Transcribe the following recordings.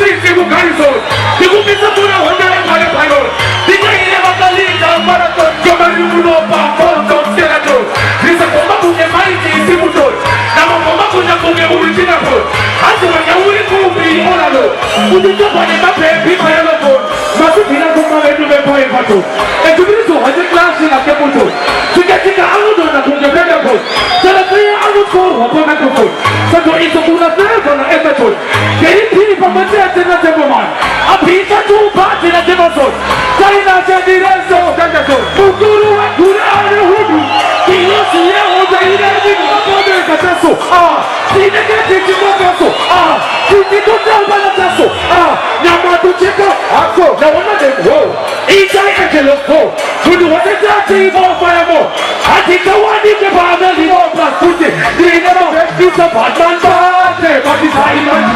sisi kugariso Nikupisa kuna hondele pale palo Nika ile makalika marathon Jomari unopa Konto skeleto Nisa komba kunye maiti isi muto Nama komba kunya kunye urijina po Hasi wanya uri kumbi olalo Udito kwenye mape pima yelo po Masu kina kumba wetu mepo epato Ekubiri su haji klasi na keputo Tika aludo na kunye penda po Jala kaya aludo wapo na kupo Sato iso kuna zerzo na epeto Keri pini pamati ya tena tembo man Apita tupa tena tembo son Kaina chandirezo Kandaso Mukuru wa kura ale hudu Kilo siya hoja ile jimu Mabode kataso Tineke tiki mwakaso Titi kuta ubana taso Nyama tuchiko Ako Na wana demo Ijai ekelo ko Kudu wate jati mo fire mo Atika wani ke pameli mo Plus kuti Dine mo Isa Batman bate Bati Thailand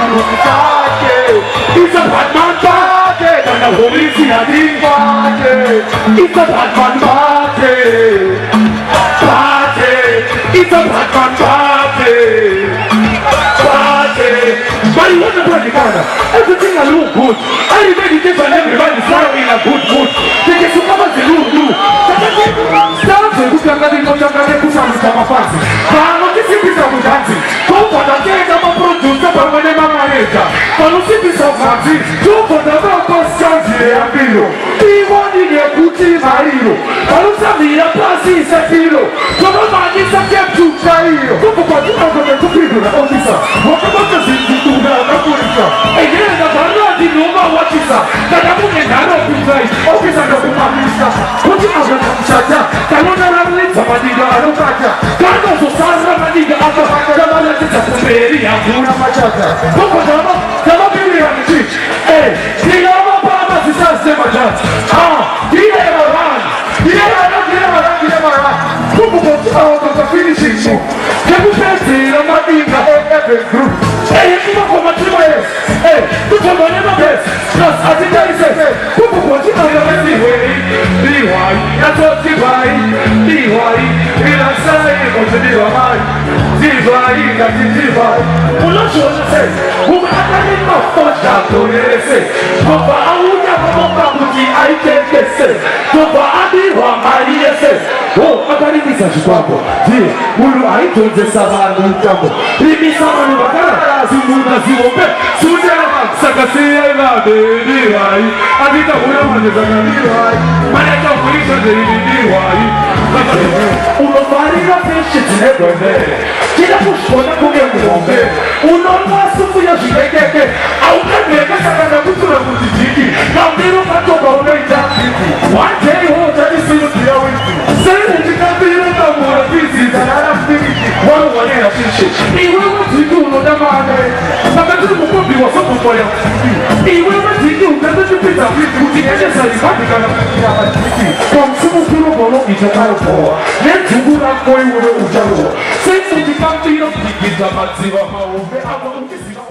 Bate Isa Batman bate Nana holy siyadi bate Isa Batman bate Bate Isa Batman bate Bate Bari wana brandi kana Everything I look good I meditation everybody follow in a good mood Teke sukama zilu Stance kutangani kutangani kusamuka mafasi Bano kisipisa kujanzi Kopa na teka maproducer Pamane mamareja Bano sipisa kujanzi Tupo na mako sanzi ya bilo Iwani nye kuti mairo Bano samira pasi isafiro Kono manisa kemtu kairo Tupo kwa jina kwenye kupidu na ofisa Wakamata zindutunga na kulisa Egeza baradi numa wachisa Kadamu ngengano kutai Ofisa ndo kumamisa Kuti agata mshata Kalona ramlita maniga alokata Kano susara maniga alokata Kamala tita kumberi ya kuna machata Koko dama bili ya mchich Kila mababa sisase machata Kile maran Kuku kotua waka finishing mo Kebu peti na maniga Efe group Kuma kwa matima yes Tuko manema bes Plus atika ise Kuku kotua waka Diwai Natoti bai Diwai Ilansai Kote diwai Diwai Kati diwai Uloshi wanase Umakani mafoja Tonese Koba auja Koba kuti aikekese Koba adiwa Mariese Akari misa shikwako Ulu aitonze sabanu Kambo Rimi sabanu Bakara Zimuna ziwope Sujama Sakasiya Ibade Diwai Adita huna manezaka Diwai Maneka kulisha Diri Diwai Ulomari na peshi Tinebwende Kila kushkona kuge mwombe Ulomwa sufu ya shikekeke Auka mweka sakana kutura kutijiki Kambiru katoka unaita One day hoja nisimu tuya wiki Semu jikabira kamura Fizi zanara finiki Wano wane na fishi Iwewe tiki unodamane Nakaturi mukumbi wa sopo kwa ya Iwewe tiki ukaturi pita wiki Utineje salibati kana Kwa msumu kuro bono itakaro poa Netugura koi uwe ujaro Semu jikabira Kikita maziwa maombe Awa ukisika